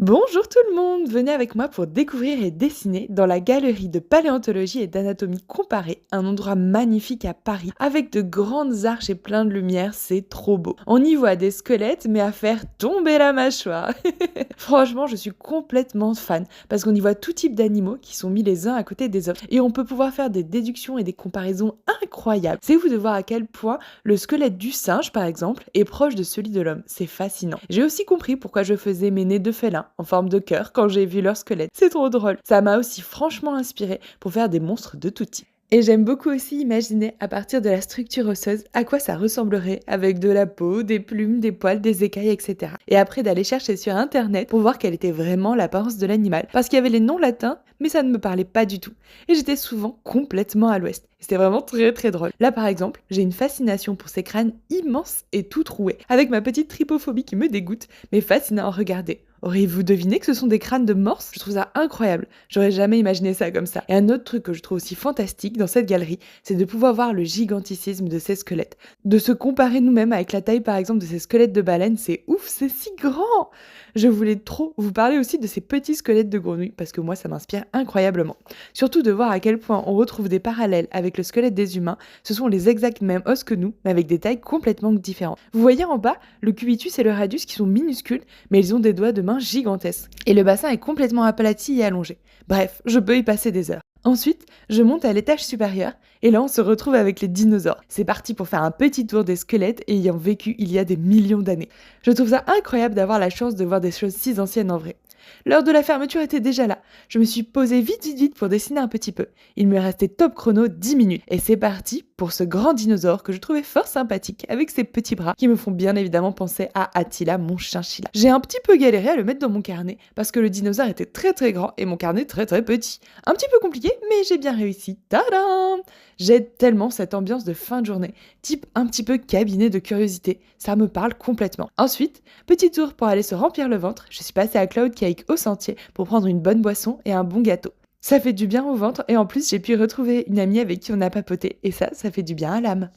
Bonjour tout le monde, venez avec moi pour découvrir et dessiner dans la galerie de paléontologie et d'anatomie comparée, un endroit magnifique à Paris, avec de grandes arches et plein de lumière, c'est trop beau. On y voit des squelettes, mais à faire tomber la mâchoire. Franchement, je suis complètement fan, parce qu'on y voit tout type d'animaux qui sont mis les uns à côté des autres, et on peut pouvoir faire des déductions et des comparaisons incroyables. C'est vous de voir à quel point le squelette du singe, par exemple, est proche de celui de l'homme, c'est fascinant. J'ai aussi compris pourquoi je faisais mes nez de félin en forme de cœur quand j'ai vu leur squelette. C'est trop drôle. Ça m'a aussi franchement inspiré pour faire des monstres de tout type. Et j'aime beaucoup aussi imaginer, à partir de la structure osseuse, à quoi ça ressemblerait avec de la peau, des plumes, des poils, des écailles, etc. Et après d'aller chercher sur internet pour voir quelle était vraiment l'apparence de l'animal. Parce qu'il y avait les noms latins, mais ça ne me parlait pas du tout. Et j'étais souvent complètement à l'ouest. C'était vraiment très très drôle. Là par exemple, j'ai une fascination pour ces crânes immenses et tout troués, avec ma petite trypophobie qui me dégoûte, mais fascinant à regarder. Auriez-vous deviné que ce sont des crânes de morses? Je trouve ça incroyable. J'aurais jamais imaginé ça comme ça. Et un autre truc que je trouve aussi fantastique dans cette galerie, c'est de pouvoir voir le giganticisme de ces squelettes. De se comparer nous-mêmes avec la taille par exemple de ces squelettes de baleines, c'est ouf, c'est si grand! Je voulais trop vous parler aussi de ces petits squelettes de grenouilles parce que moi ça m'inspire incroyablement. Surtout de voir à quel point on retrouve des parallèles avec le squelette des humains, ce sont les exacts mêmes os que nous, mais avec des tailles complètement différentes. Vous voyez en bas, le cubitus et le radius qui sont minuscules, mais ils ont des doigts de main gigantesques. Et le bassin est complètement aplati et allongé. Bref, je peux y passer des heures. Ensuite, je monte à l'étage supérieur et là on se retrouve avec les dinosaures. C'est parti pour faire un petit tour des squelettes ayant vécu il y a des millions d'années. Je trouve ça incroyable d'avoir la chance de voir des choses si anciennes en vrai. L'heure de la fermeture était déjà là. Je me suis posée vite pour dessiner un petit peu. Il me restait top chrono 10 minutes. Et c'est parti pour ce grand dinosaure que je trouvais fort sympathique avec ses petits bras qui me font bien évidemment penser à Attila, mon chinchilla. J'ai un petit peu galéré à le mettre dans mon carnet parce que le dinosaure était très très grand et mon carnet très très petit. Un petit peu compliqué, mais j'ai bien réussi. Tadam! J'aime tellement cette ambiance de fin de journée, type un petit peu cabinet de curiosité. Ça me parle complètement. Ensuite, petit tour pour aller se remplir le ventre. Je suis passée à Cloud Cake au Sentier pour prendre une bonne boisson et un bon gâteau. Ça fait du bien au ventre et en plus j'ai pu retrouver une amie avec qui on a papoté et ça fait du bien à l'âme.